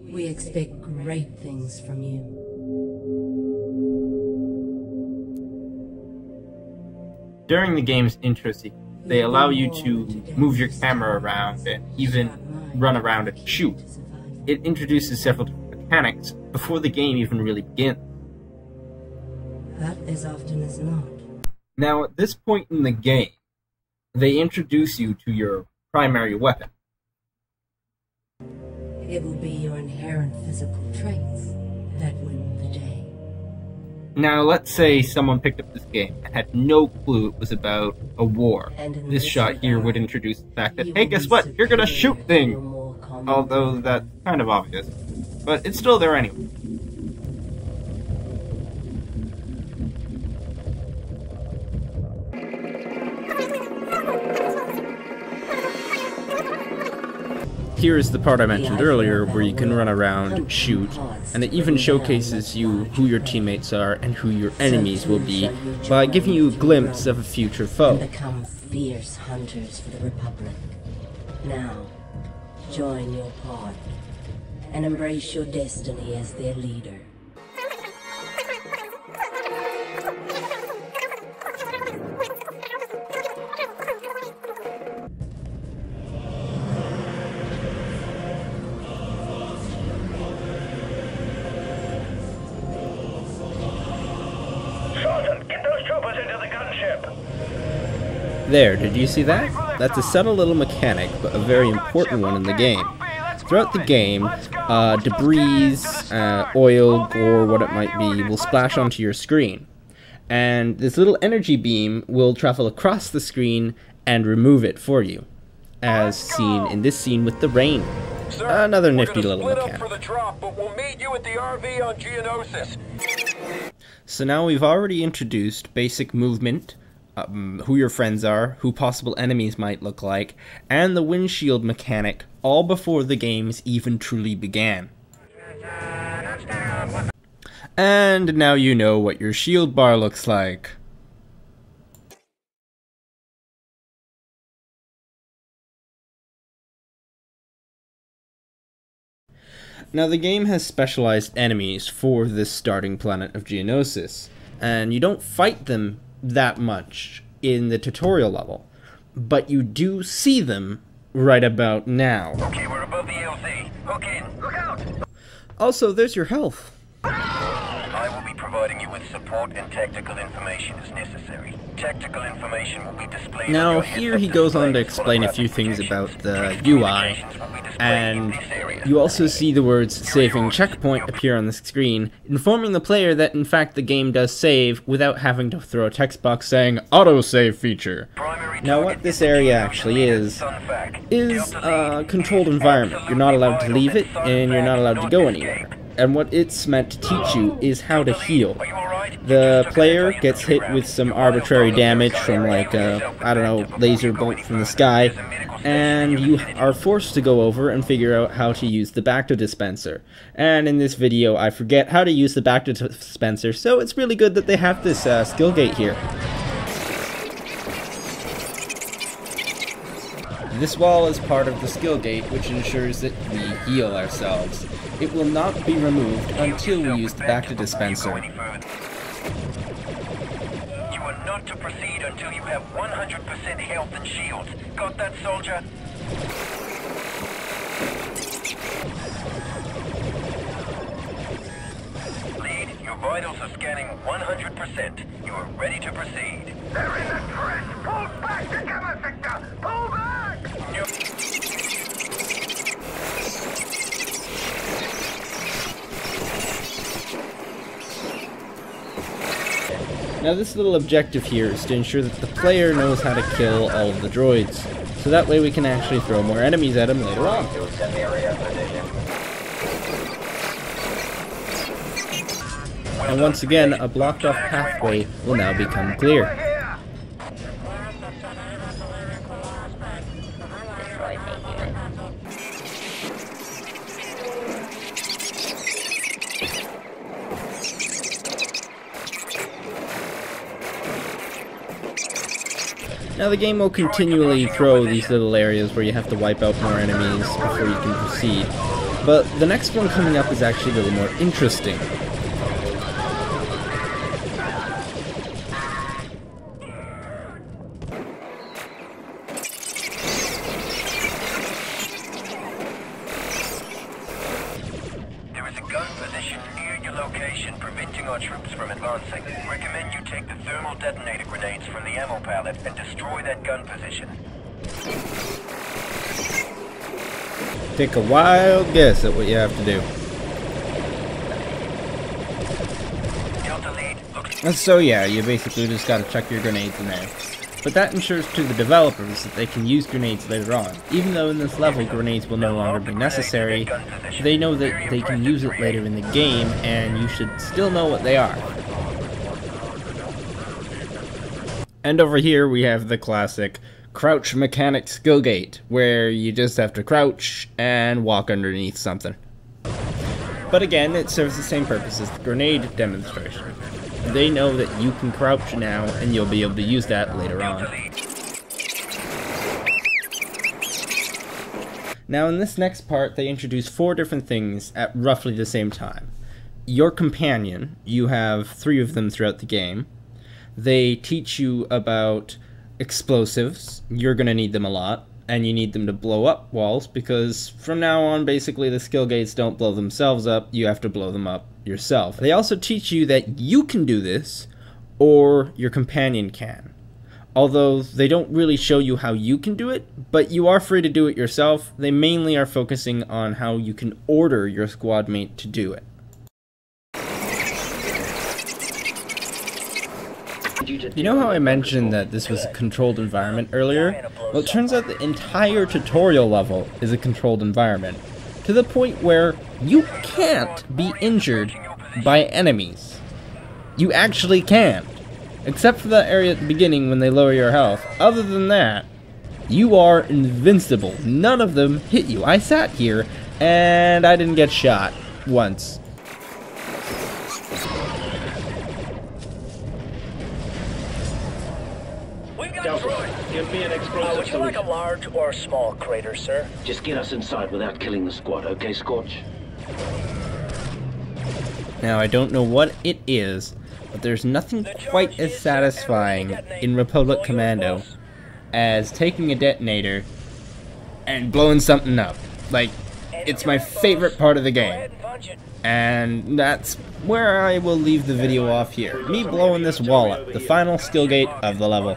We expect great things from you. During the game's intro sequence, they allow you to move your camera around and even run around and shoot. It introduces several different mechanics before the game even really begins. That as often as not. Now, at this point in the game, they introduce you to your primary weapon. It will be your inherent physical traits that win the day. Now, let's say someone picked up this game and had no clue it was about a war. This shot here would introduce the fact that, hey, guess what? You're gonna shoot things! Although that's kind of obvious. But it's still there anyway. Here is the part I mentioned earlier where you can run around, shoot, and it even showcases you who your teammates are and who your enemies will be by giving you a glimpse of a future foe. Become fierce hunters for the Republic. Now, join your pod and embrace your destiny as their leader. There, did you see that? That's a subtle little mechanic, but a very important one in the game. Throughout the game, debris, oil, gore, what it might be, will splash onto your screen. And this little energy beam will travel across the screen and remove it for you, as seen in this scene with the rain. Another nifty little mechanic. So now we've already introduced basic movement, who your friends are, who possible enemies might look like, and the windshield mechanic, all before the games even truly began. And now you know what your shield bar looks like. Now the game has specialized enemies for this starting planet of Geonosis, and you don't fight them that much in the tutorial level, but you do see them right about now. Okay, we're above the LZ. Hook in. Look out! Also, there's your health. I will be providing you with support and tactical information as necessary. Tactical information will be displayed. Now, here he goes on to explain a few things about the UI, and you also see the words saving checkpoint appear on the screen, informing the player that in fact the game does save without having to throw a text box saying autosave feature. Now what this area actually is a controlled environment. You're not allowed to leave it, and you're not allowed to go anywhere. And what it's meant to teach you is how to heal. The player gets hit with some arbitrary damage from like a, I don't know, laser bolt from the sky, and you are forced to go over and figure out how to use the Bacta dispenser. And in this video I forget how to use the Bacta dispenser, so it's really good that they have this skill gate here. This wall is part of the skill gate, which ensures that we heal ourselves. It will not be removed until we use the Bacta dispenser. You are not to proceed until you have 100% health and shields. Got that, soldier? Lead, your vitals are scanning 100%. You are ready to proceed. They're in the trench! Pull back to cover sector! Pull back! Now this little objective here is to ensure that the player knows how to kill all of the droids, so that way we can actually throw more enemies at him later on. And once again, a blocked off pathway will now become clear. Now the game will continually throw these little areas where you have to wipe out more enemies before you can proceed. But the next one coming up is actually a little more interesting. There is a gun position near your location preventing our troops from advancing. Recommend you take the thermal detonator grenades from the ammo pallet and destroy that gun position. Take a wild guess at what you have to do. Delta lead, looks So yeah, you basically just gotta chuck your grenades in there. But that ensures to the developers that they can use grenades later on. Even though in this level grenades will no longer be necessary, they know that they can use it later in the game, and you should still know what they are. And over here we have the classic crouch mechanic skill gate, where you just have to crouch and walk underneath something. But again, it serves the same purpose as the grenade demonstration. They know that you can crouch now, and you'll be able to use that later on. Now in this next part, they introduce 4 different things at roughly the same time. Your companion, you have 3 of them throughout the game. They teach you about explosives. You're going to need them a lot, and you need them to blow up walls, because from now on, basically, the skill gates don't blow themselves up, you have to blow them up yourself. They also teach you that you can do this, or your companion can. Although they don't really show you how you can do it, but you are free to do it yourself. They mainly are focusing on how you can order your squad mate to do it. You know how I mentioned that this was a controlled environment earlier? Well, it turns out the entire tutorial level is a controlled environment, to the point where you can't be injured by enemies. You actually can't. Except for that area at the beginning when they lower your health. Other than that, you are invincible. None of them hit you. I sat here and I didn't get shot once. Give me an explosive would you like a large or a small crater, sir? Just get us inside without killing the squad, okay, Scorch? Now, I don't know what it is, but there's nothing quite as satisfying in Republic Commando as taking a detonator and blowing something up. Like, it's my favorite part of the game. And that's where I will leave the video off here. Me blowing this wall up, the final skill gate of the level.